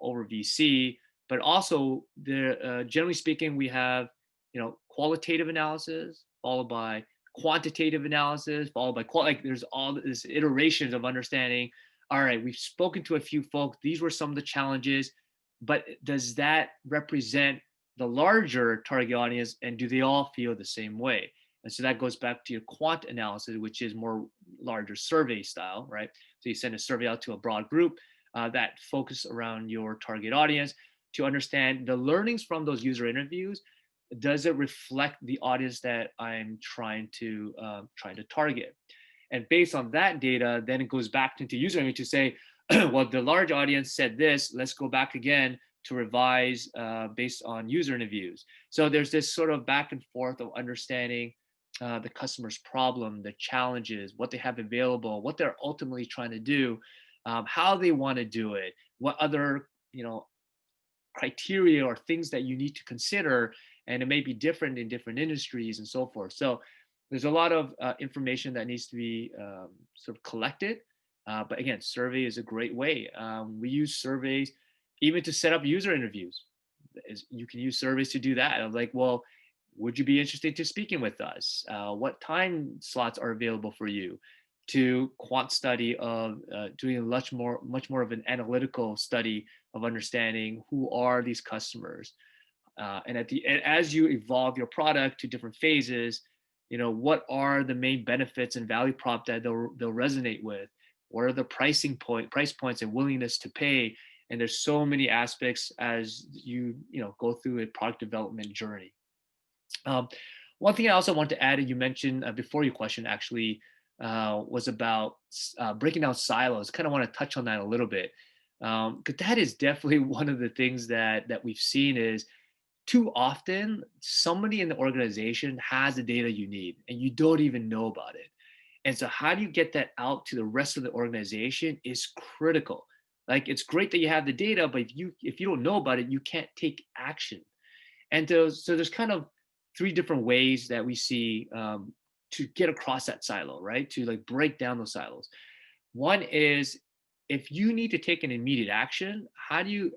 over VC, but also generally speaking, we have qualitative analysis followed by quantitative analysis followed by there's all these iterations of understanding all right, we've spoken to a few folks. These were some of the challenges, but does that represent the larger target audience? And do they all feel the same way? And so that goes back to your quant analysis, which is more larger survey style, right? So you send a survey out to a broad group that focus around your target audience to understand the learnings from those user interviews. Does it reflect the audience that I'm trying to target? And based on that data, then it goes back into user interview to say, well, the large audience said this. Let's go back again to revise based on user interviews. So there's this sort of back and forth of understanding the customer's problem, the challenges, what they have available, what they're ultimately trying to do, how they want to do it, what other criteria or things that you need to consider, and it may be different in different industries and so forth. So there's a lot of information that needs to be sort of collected. But again, survey is a great way. We use surveys even to set up user interviews. You can use surveys to do that. I'm like, well, would you be interested to speaking with us? What time slots are available for you? To quant study of doing a much more of an analytical study of understanding who are these customers, and as you evolve your product to different phases, what are the main benefits and value prop that they'll resonate with? What are the price points and willingness to pay? And there's so many aspects as you go through a product development journey. Um, One thing I also want to add, and you mentioned before your question actually, was about breaking down silos. Kind of want to touch on that a little bit, because that is definitely one of the things that we've seen is too often somebody in the organization has the data you need and you don't even know about it. And so how do you get that out to the rest of the organization is critical. Like it's great that you have the data, but if you don't know about it, you can't take action. And so there's kind of three different ways that we see to get across that silo, right? To like break down those silos. One is if you need to take an immediate action, how do you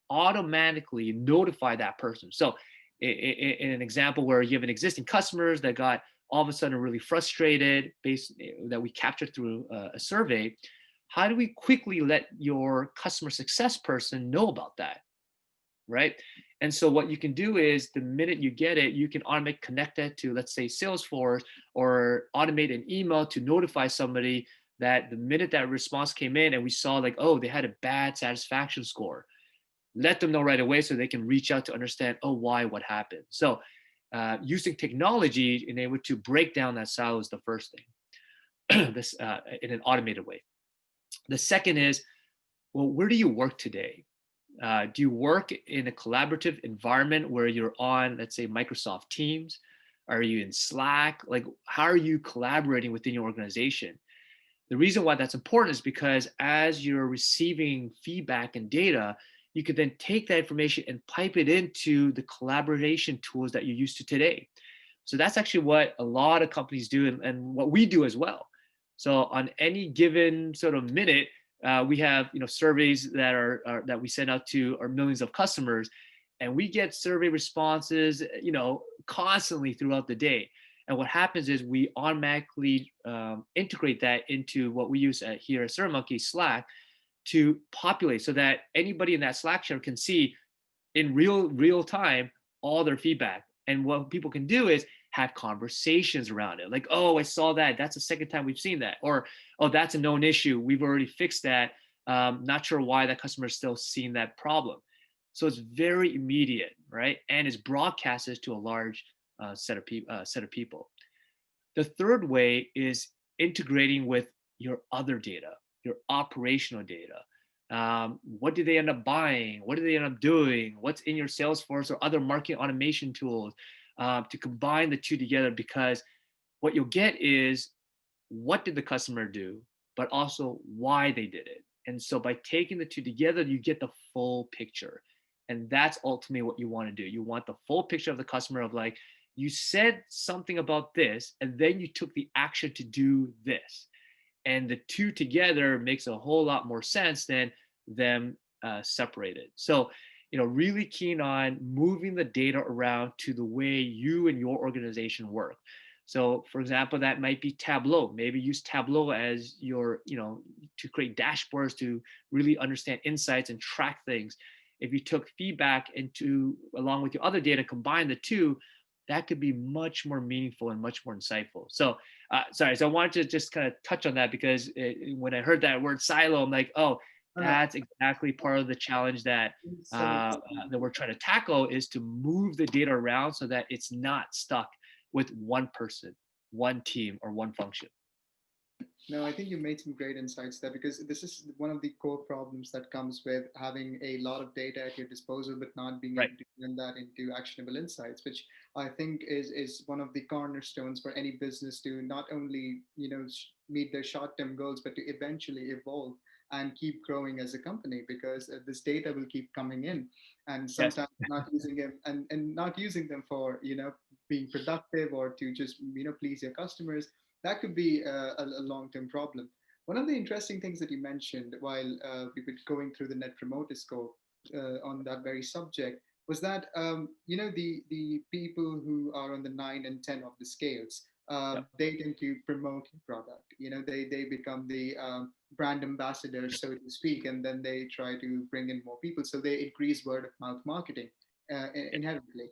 automatically notify that person? So in an example where you have an existing customers that got all of a sudden really frustrated based that we captured through a survey, how do we quickly let your customer success person know about that? Right. And so what you can do is the minute you get it, you can automate connect it to, let's say, Salesforce, or automate an email to notify somebody that the minute that response came in and we saw like, oh, they had a bad satisfaction score, let them know right away so they can reach out to understand, oh, why, what happened. So using technology in able to break down that silo is the first thing, this in an automated way. The second is, well, where do you work today? Do you work in a collaborative environment where you're on, let's say, Microsoft Teams? Are you in Slack? Like, how are you collaborating within your organization? The reason why that's important is because as you're receiving feedback and data, you could then take that information and pipe it into the collaboration tools that you're used to today. So that's actually what a lot of companies do, and what we do as well. So on any given sort of minute, we have surveys that we send out to our millions of customers, and we get survey responses constantly throughout the day. And what happens is we automatically integrate that into what we use here at SurveyMonkey, Slack, to populate so that anybody in that Slack channel can see in real time all their feedback. And what people can do is have conversations around it. Like, oh, I saw that. That's the second time we've seen that. Or, oh, that's a known issue. We've already fixed that. Not sure why that customer is still seeing that problem. So it's very immediate, right? And it's broadcasted to a large set of people. The third way is integrating with your other data, your operational data. What did they end up buying? What did they end up doing? What's in your Salesforce or other marketing automation tools, to combine the two together? Because what you'll get is what did the customer do, but also why they did it. And so by taking the two together, you get the full picture. And that's ultimately what you want to do. You want the full picture of the customer of like, you said something about this, and then you took the action to do this. And the two together makes a whole lot more sense than them separated. So, really keen on moving the data around to the way you and your organization work. So for example, that might be Tableau. Maybe use Tableau as your, to create dashboards to really understand insights and track things. If you took feedback into along with your other data, combine the two, that could be much more meaningful and much more insightful. So sorry, so I wanted to just kind of touch on that because when I heard that word silo, I'm like, oh, No, no, that's exactly part of the challenge that so that we're trying to tackle, is to move the data around so that it's not stuck with one person, one team, or one function. no, I think you made some great insights there, because this is one of the core problems that comes with having a lot of data at your disposal, but not being Right. able to turn that into actionable insights, which I think is one of the cornerstones for any business to not only meet their short-term goals, but to eventually evolve and keep growing as a company, because this data will keep coming in, and Yes. sometimes not using them, and not using them for being productive or to just please your customers. That could be a long-term problem. One of the interesting things that you mentioned while we were going through the Net Promoter Score on that very subject was that the people who are on the 9 and 10 of the scales, Yep. they tend to promote the product. They become the brand ambassadors, so to speak, and then they try to bring in more people. So they increase word of mouth marketing inherently.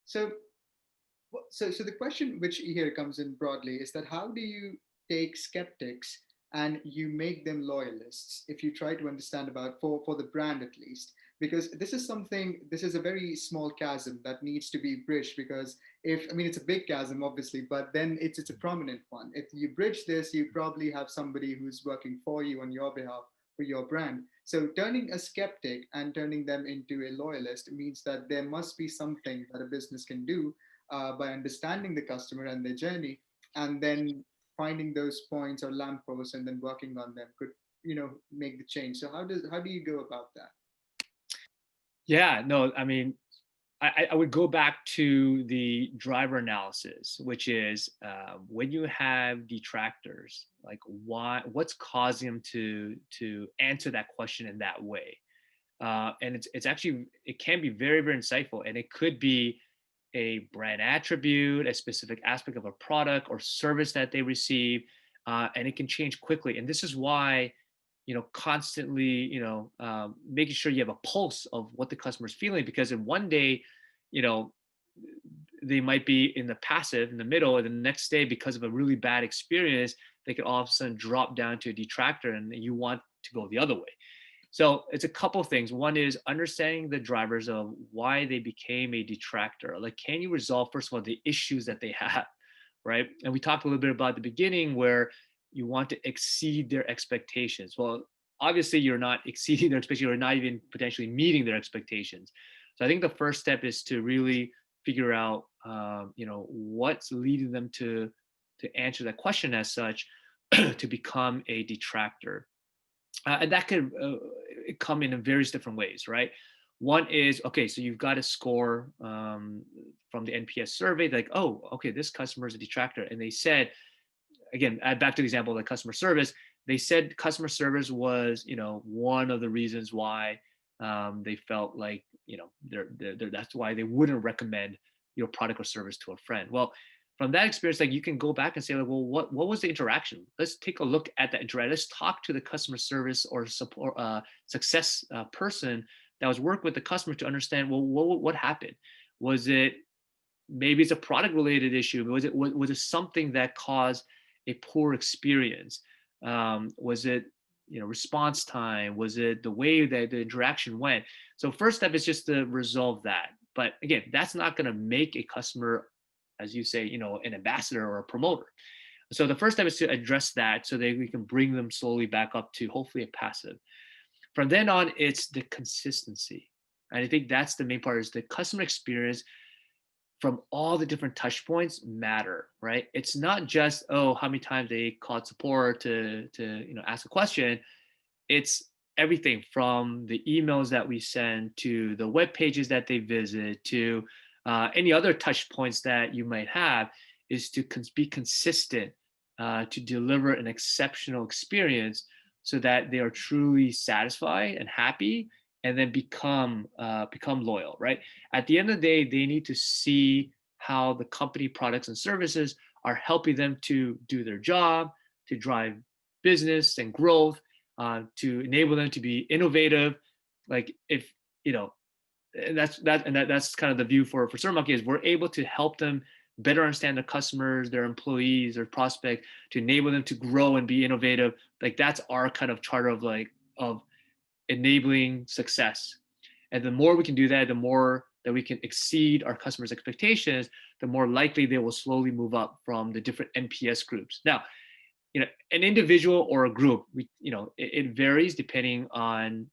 So so the question which here comes in broadly is that how do you take skeptics and you make them loyalists, if you try to understand about for the brand at least, because this is a very small chasm that needs to be bridged, because if I mean it's a big chasm obviously, but then it's a prominent one. If you bridge this, you probably have somebody who's working for you on your behalf for your brand. So turning a skeptic and turning them into a loyalist means that there must be something that a business can do by understanding the customer and their journey, and then finding those points or lampposts and then working on them could make the change. So how do you go about that? Yeah, no, I mean, I would go back to the driver analysis, which is when you have detractors, like what's causing them to answer that question in that way. And it's actually, it can be very, very insightful, and it could be a brand attribute, a specific aspect of a product or service that they receive, and it can change quickly. And this is why, constantly, making sure you have a pulse of what the customer's feeling, because in one day, you know, they might be in the passive in the middle, and the next day, because of a really bad experience, they could all of a sudden drop down to a detractor, and you want to go the other way. So it's a couple of things. One is understanding the drivers of why they became a detractor. Like, can you resolve, first of all, the issues that they have, right? And we talked a little bit about the beginning where you want to exceed their expectations. Well, obviously you're not exceeding their expectations, you're not even potentially meeting their expectations. So I think the first step is to really figure out, what's leading them to answer that question as such, to become a detractor. And that could come in various different ways, right? One is, okay, so you've got a score from the NPS survey, like, oh, okay, this customer is a detractor. And they said, again, back to the example of the customer service, they said customer service was, one of the reasons why they felt like, that's why they wouldn't recommend your product or service to a friend. Well, from that experience, like, you can go back and say, like, well, what was the interaction? Let's take a look at that interaction. Let's talk to the customer service or support success person that was working with the customer to understand, well, what happened? Was it, maybe it's a product related issue? Was it something that caused a poor experience? Was it, response time? Was it the way that the interaction went? So first step is just to resolve that. But again, that's not going to make a customer, as you say, an ambassador or a promoter. So the first step is to address that so that we can bring them slowly back up to hopefully a passive. From then on, it's the consistency. And I think that's the main part, is the customer experience from all the different touch points matter, right? It's not just, oh, how many times they called support to ask a question. It's everything from the emails that we send to the web pages that they visit to any other touch points that you might have, is to be consistent, to deliver an exceptional experience so that they are truly satisfied and happy, and then become loyal, right? At the end of the day, they need to see how the company products and services are helping them to do their job, to drive business and growth, to enable them to be innovative. Like if you know, and that's kind of the view for SurveyMonkey, is we're able to help them better understand their customers, their employees, their prospect, to enable them to grow and be innovative. Like that's our kind of charter of of enabling success. And the more we can do that, the more that we can exceed our customers' expectations, the more likely they will slowly move up from the different NPS groups. Now, an individual or a group, it varies depending on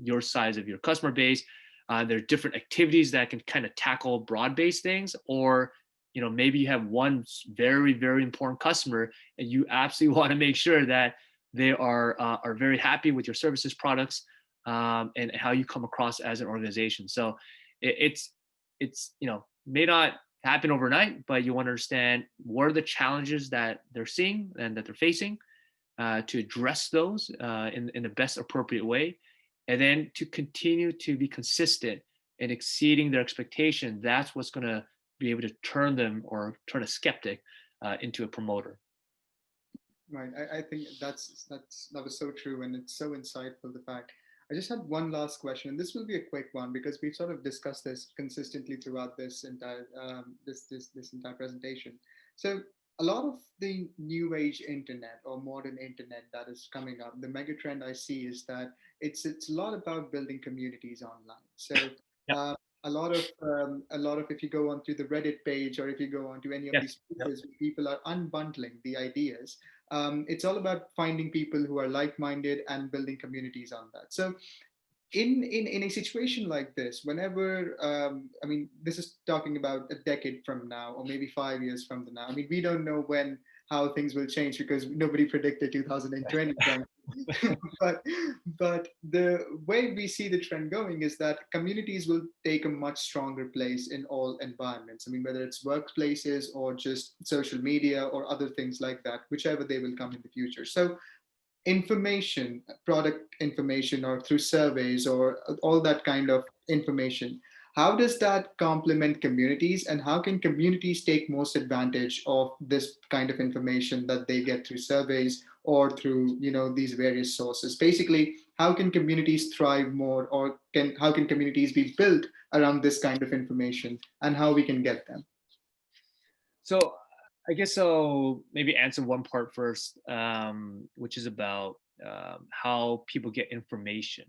your size of your customer base. There are different activities that can kind of tackle broad-based things, or maybe you have one very, very important customer and you absolutely want to make sure that they are very happy with your services, products, and how you come across as an organization. So it's may not happen overnight, but you want to understand what are the challenges that they're seeing and that they're facing, to address those in the best appropriate way, and then to continue to be consistent in exceeding their expectation. That's what's going to be able to turn a skeptic into a promoter. Right. I think that was so true, and it's so insightful. The fact. I just had one last question, and this will be a quick one because we've sort of discussed this consistently throughout this entire this entire presentation. So a lot of the new age internet or modern internet that is coming up, the mega trend I see is that it's a lot about building communities online. So Yep. A lot of if you go onto the Reddit page or if you go onto any of Yes. these pages, people are unbundling the ideas. It's all about finding people who are like-minded and building communities on that. So in a situation like this, whenever I mean, this is talking about a decade from now or maybe 5 years from now. I mean, we don't know how things will change because nobody predicted 2020. but the way we see the trend going is that communities will take a much stronger place in all environments. I mean, whether it's workplaces or just social media or other things like that, whichever they will come in the future. So information, product information, or through surveys or all that kind of information, how does that complement communities, and how can communities take most advantage of this kind of information that they get through surveys or through these various sources? Basically, how can communities thrive more, or how can communities be built around this kind of information, and how we can get them? So I guess I'll maybe answer one part first, which is about how people get information.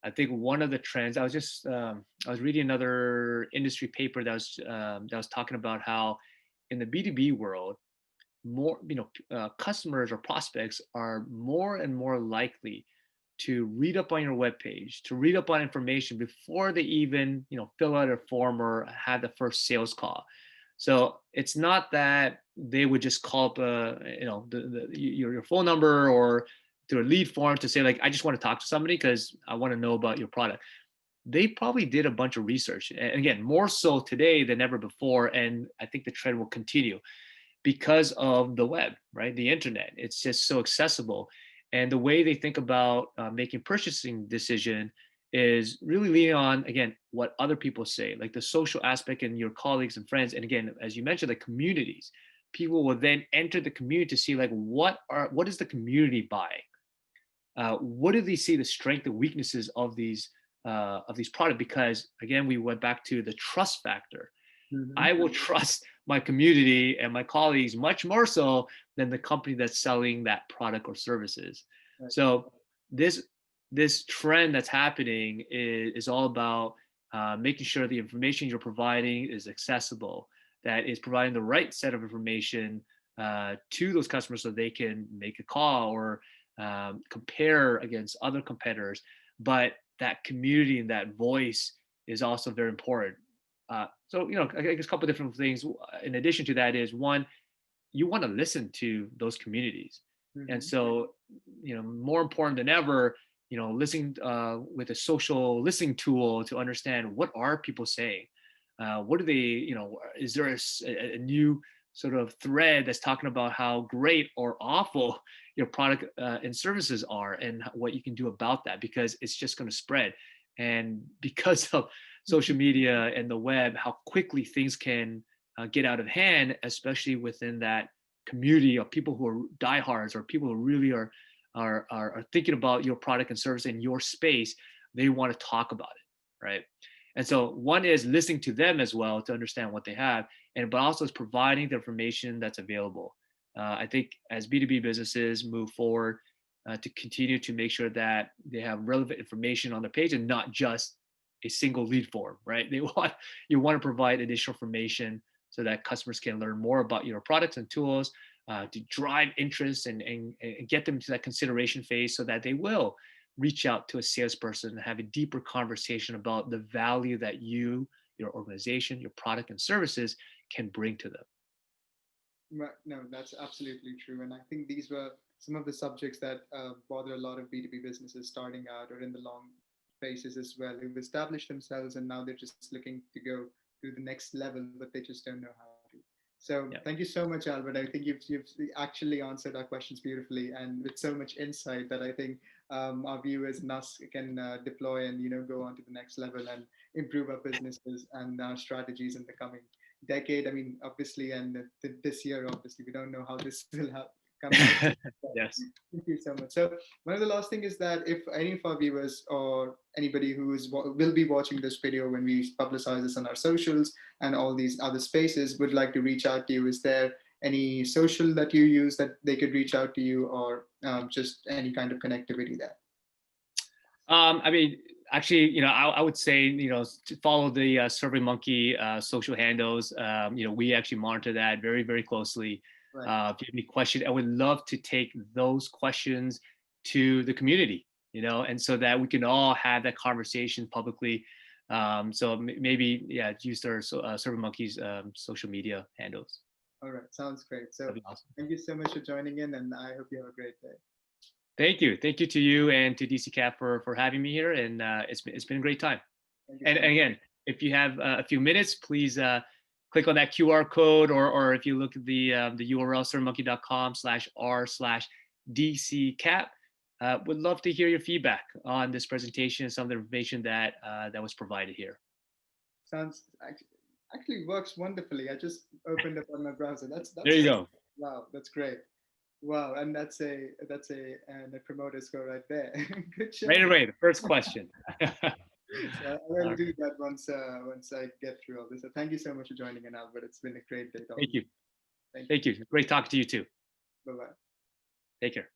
I think one of the trends, I was reading another industry paper that was talking about how in the B2B world, more customers or prospects are more and more likely to read up on your webpage, to read up on information before they even fill out a form or have the first sales call. So it's not that they would just call up your phone number or through a lead form to say, like, I just want to talk to somebody because I want to know about your product. They probably did a bunch of research, and again, more so today than ever before. And I think the trend will continue because of the web, right? The internet. It's just so accessible, and the way they think about making purchasing decision is really leaning on, again, what other people say, like the social aspect and your colleagues and friends. And again, as you mentioned, the communities. People will then enter the community to see, like, what is the community buying? What do they see the strength and weaknesses of these products? Because again, we went back to the trust factor. Mm-hmm. I will trust my community and my colleagues much more so than the company that's selling that product or services. Right. So this trend that's happening is all about making sure the information you're providing is accessible, that is providing the right set of information to those customers so they can make a call or compare against other competitors. But that community and that voice is also very important. So, I guess a couple of different things in addition to that is, one, you want to listen to those communities. Mm-hmm. And so, more important than ever, listening with a social listening tool to understand what are people saying. What do they, is there a new sort of thread that's talking about how great or awful your product and services are and what you can do about that, because it's just going to spread. And because of social media and the web, how quickly things can get out of hand, especially within that community of people who are diehards or people who really are thinking about your product and service in your space. They want to talk about it, right? And so one is listening to them as well to understand what they have, and but also is providing the information that's available. I think as B2B businesses move forward, to continue to make sure that they have relevant information on the page and not just a single lead form, right? You want to provide additional information so that customers can learn more about your products and tools, to drive interest and get them to that consideration phase so that they will reach out to a salesperson and have a deeper conversation about the value that your organization, your product and services can bring to them. No, that's absolutely true. And I think these were some of the subjects that bother a lot of B2B businesses starting out or in the long phases as well, who've established themselves and now they're just looking to go to the next level, but they just don't know how to. So Yeah. thank you so much, Albert. I think you've actually answered our questions beautifully and with so much insight that I think our viewers and us can deploy and go on to the next level and improve our businesses and our strategies in the coming decade. I mean, obviously, and this year, obviously, we don't know how this will come out. Yes. Thank you so much. So, one of the last thing is that if any of our viewers or anybody who will be watching this video when we publicize this on our socials and all these other spaces would like to reach out to you, is there any social that you use that they could reach out to you, or just any kind of connectivity there? I mean, actually, I would say, to follow the SurveyMonkey social handles. We actually monitor that very, very closely. Right. If you have any questions, I would love to take those questions to the community, and so that we can all have that conversation publicly. So maybe, use our SurveyMonkey's social media handles. All right, sounds great. So Awesome. Thank you so much for joining in, and I hope you have a great day. Thank you to you and to DCCAP for having me here, and it's been a great time. And again, if you have a few minutes, please click on that QR code, or if you look at the URL surveymonkey.com/r/DCCAP. Would love to hear your feedback on this presentation and some of the information that was provided here. Sounds actually works wonderfully. I just opened up on my browser. That's there you go. Wow, that's great. Wow, and that's a Net Promoter Score right there. Good job. Right away, the first question. So I will do that once I get through all this. So thank you so much for joining in, Albert. It's been a great day. Thank you. Thank you. Great talking to you too. Bye-bye. Take care.